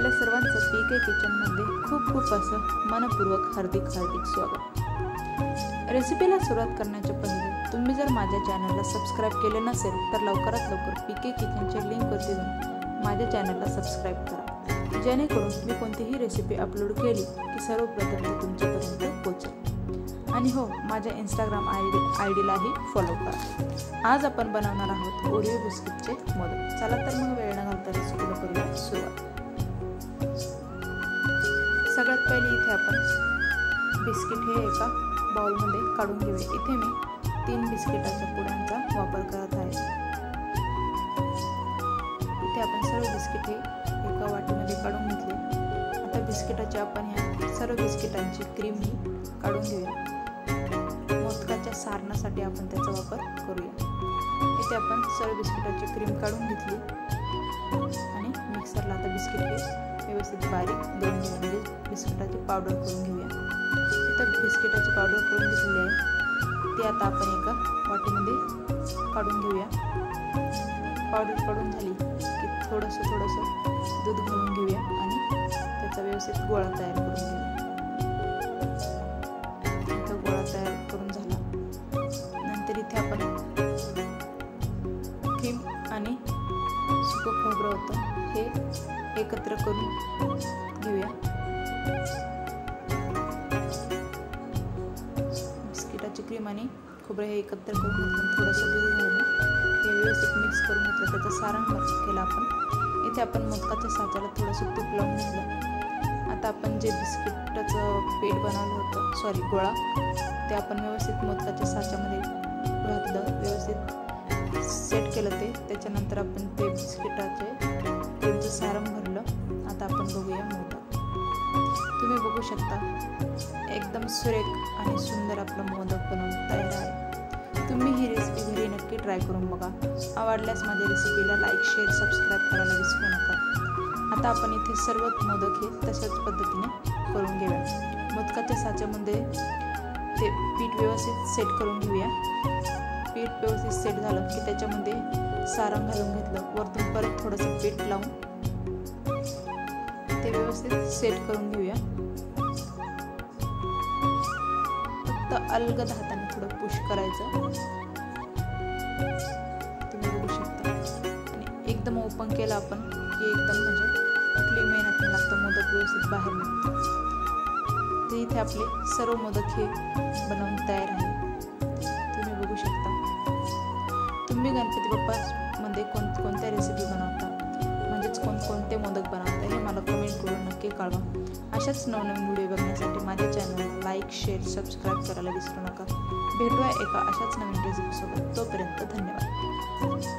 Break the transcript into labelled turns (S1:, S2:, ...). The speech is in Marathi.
S1: आपल्या सर्वांचं पीके किचनमध्ये खूप खूप असं मनपूर्वक हार्दिक स्वागत। रेसिपीला सुरुवात करण्याच्या पहिले तुम्ही जर माझ्या चॅनलला सबस्क्राईब केले नसेल तर लवकरात लवकर पीके किचनच्या लिंकवरती जाऊन माझ्या चॅनलला सबस्क्राईब करा, जेणेकरून मी कोणतीही रेसिपी अपलोड केली की सर्वप्रथम ती तुमच्यापर्यंत पोहोचेल। आणि हो, माझ्या इंस्टाग्राम आयडीलाही फॉलो करा। आज आपण बनवणार आहोत ओरिओ बिस्किटचे मोदक। चला तर मग वेळ न घालता रेसिपीला करूया सुरुवात। सगळ्यात पहिले इथे आपण बिस्किट हे एका बाउलमध्ये काढून घेऊया। इथे मी 3 बिस्किटाच्या पुड्यांचा वापर करत आहे। इथे आपण सर्व बिस्किट हे एका वाटीमध्ये काढून घेतले। आता बिस्किटाची आपण ह्या सर्व बिस्किटांची क्रीम ही काढून घेऊया। मोदकाच्या सारणासाठी आपण त्याचा वापर करूया। इथे आपण सर्व बिस्किटाची क्रीम काढून घेतली आणि मिक्सरला आता बिस्किट हे व्यवस्थित बारीक करून घेऊया, म्हणजे बिस्किटाची पावडर करून घेऊया। इथं बिस्किटाची पावडर करून घेतलेली आहे, ती आता आपण एका वाटीमध्ये काढून घेऊया। पावडर काढून झाली की थोडंसं दूध घालून घेऊया आणि त्याचा व्यवस्थित गोळा तयार करून घेऊया। इथं गोळा तयार करून झाला नंतर इथे आपण क्रीम आणि सुकं खोबरं होतं हे एकत्र करून घेऊया। बिस्किटाची क्रीम आणि खोबरं हे एकत्र करून घेतलं, थोडंसं दूध घालून हे व्यवस्थित मिक्स करून घेतलं, त्याचं सारण केलं आपण। इथे आपण मोदकाच्या साच्याला थोडंसं तूप लावून घेतलं। आता आपण जे बिस्किटाचं पेट बनवलं होतं, गोळा, ते आपण व्यवस्थित मोदकाच्या साच्यामध्ये घातलं, व्यवस्थित सेट केलं ते। त्याच्यानंतर आपण ते बिस्किटाचे सारण भरलं। आता आपण बघूया मोदक। तुम्ही बघू शकता एकदम सुरेख आणि सुंदर आपला मोदक बनवून तयार आहे। तुम्ही ही रेसिपी घरी नक्की ट्राय करून बघा। आवडल्यास माझ्या रेसिपीला लाईक, शेअर, सबस्क्राईब करायला विसरू नका। आता आपण इथे सर्व मोदक हे तशाच पद्धतीने करून घेऊया। मोदकाच्या साच्यामध्ये ते पीठ व्यवस्थित सेट करून घेऊया। पीठ व्यवस्थित सेट झालं की त्याच्यामध्ये सारण घालून घेतलं, वरतून परत थोडंसं पीठ लावून ते व्यवस्थित सेट करून घेऊया। फक्त अलगद हाताने थोडं पुश करायचं, तुम्ही बघू शकता। आणि एकदम ओपन केलं आपण की एकदम म्हणजे कुठली मेहनत नाही लागतं, मोदक व्यवस्थित बाहेर निघतं। तर इथे आपले सर्व मोदक हे बनवून तयार आहे, तुम्ही बघू शकता। तुम्ही गणपती बाप्पामध्ये कोणत्या रेसिपी बनवता, म्हणजेच कोणते मोदक बनवता हे मला कमेंट करून नक्की कळवा। अशाच नवनवीन व्हिडिओ बघण्यासाठी माझ्या चॅनलला लाईक, शेअर, सबस्क्राईब करायला विसरू नका। भेटूया एका अशाच नवीन रेसिपीसोबत, तोपर्यंत धन्यवाद।